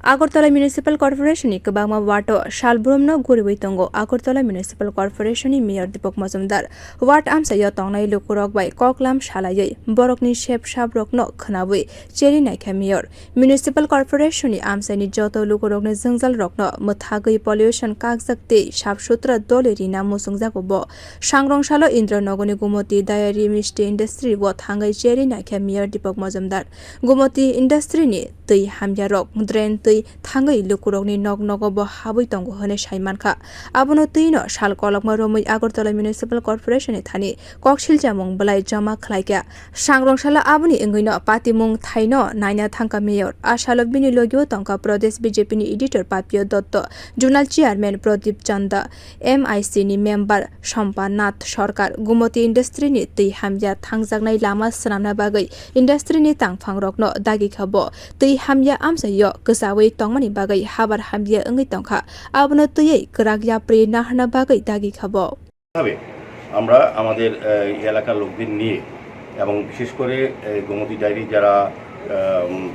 Agartala Municipal Corporation Kabama Wato Shalbrumno Guriwi Tongo Agartala Municipal Corporation Mayor Dipak Majumder Wat Amsaya Tongnai lukorog by Koklam Shalayay Borokni Shep Shabrokno Khwlaiwi cherwi naikha Mayor Municipal Corporation Amsani Joto lukorogni Zangzal Rokno Muthagui Pollution Kakjakte Shapsutra Dolerina Musungjakobo Sangrong salo Indranagar Gomati Diary misti industry wo thangai cherwi naikha Mayor Dipak Majumder Gomati industry ni tui hamya rok drain tui thangwi lukorogni nogo bo habwi tongo hone saimankha abono tui no sal kolokma romoi Agartala Municipal Corporation ni thani koksilsamung belai jama khlaika Sangrong sala Aboni engui no patimung thaino naina thangka Mayor asalo bini logio tongka Pradesh BJP ni editor Papio Dotto journal chairman Pradip Chanda MIC ni member Sampanath Sarkar Gomati industry ni tui hamya thangjaknai lama swnamna bagwi industry ni tangphang rokno dagi khabo tui hamya amsayo kasawi tongmani bagai habar hamya engui tongkha abono tui kwrak yapri nahna bagai dagi khabo আমরা আমাদের এলাকার লোকদের নিয়ে এবং বিশেষ করে Gomti diary যারা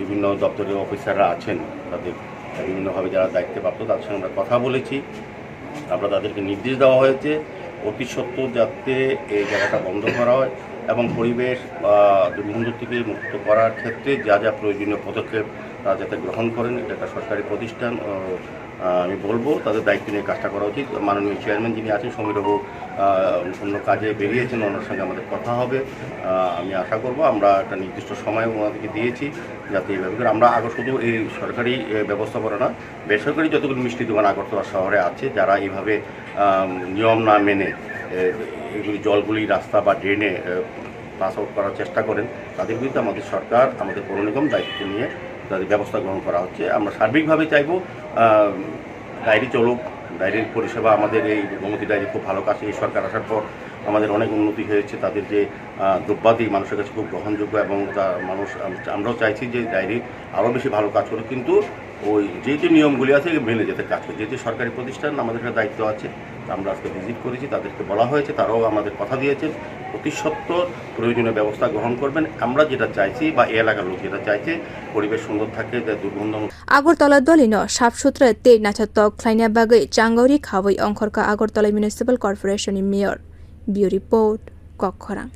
বিভিন্ন দপ্তরের অফিসাররা আছেন তাদের বিভিন্নভাবে যারা দায়িত্বপ্রাপ্ত তাদের সঙ্গে আমরা কথা বলেছি আমরা তাদেরকে নির্দেশ দেওয়া হয়েছে অতি সত্বর যাতে এই জায়গাটা বন্ধ করা হয় এবং পরিবেশ দুর্গন্ধ থেকে মুক্ত করার ক্ষেত্রে যা যা প্রয়োজনীয় পদক্ষেপ তারা যাতে গ্রহণ করেন এটা একটা সরকারি প্রতিষ্ঠান আমি বলবো তাদের দায়িত্ব নিয়ে কাজটা করা উচিত মাননীয় চেয়ারম্যান যিনি আছেন সমীরবাবু অন্য কাজে বেরিয়েছেন ওনার সঙ্গে আমাদের কথা হবে আমি আশা করব আমরা একটা নির্দিষ্ট সময় ওনাদেরকে দিয়েছি যাতে এইভাবে করে আমরা আগে শুধু এই সরকারি ব্যবস্থাপনা না বেসরকারি যতগুলো মিষ্টি দোকান আগরতলা শহরে আছে যারা এইভাবে নিয়ম না মেনে এগুলি জলগুলি রাস্তা বা ড্রেনে পাস আউট করার চেষ্টা করেন তাদের বিরুদ্ধে আমাদের সরকার আমাদের পৌর নিগম দায়িত্ব নিয়ে তাদের ব্যবস্থা গ্রহণ করা হচ্ছে আমরা সার্বিকভাবে চাইব ডায়েরি চলুক ডায়েরির পরিষেবা আমাদের এই গোমতী ডায়েরি খুব ভালো কাজ এই সরকার আসার পর আমাদের অনেক উন্নতি হয়েছে তাদের যে দ্রব্যাদি মানুষের কাছে খুব গ্রহণযোগ্য এবং মানুষ আমরাও চাইছি যে ডায়েরি আরও বেশি ভালো কাজ করুক কিন্তু ওই যে নিয়মগুলি আছে মেনে যেতে কাজ করে যেহেতু সরকারি প্রতিষ্ঠান আমাদের একটা দায়িত্ব আছে আমরা আজকে ভিজিট করেছি তাদেরকে বলা হয়েছে তারাও আমাদের কথা দিয়েছেন অতি সত্বর প্রয়োজনীয় ব্যবস্থা গ্রহণ করবেন আমরা যেটা চাইছি বা এই এলাকার লোক যেটা চাইছে পরিবেশ সুন্দর থাকে দুর্গন্ধ Agartala dolino shapsutra te nachatok khlaina bagai changauri khawai ongkhorka Agartala Municipal Corporation Mayor Bureau Report Kokkhorang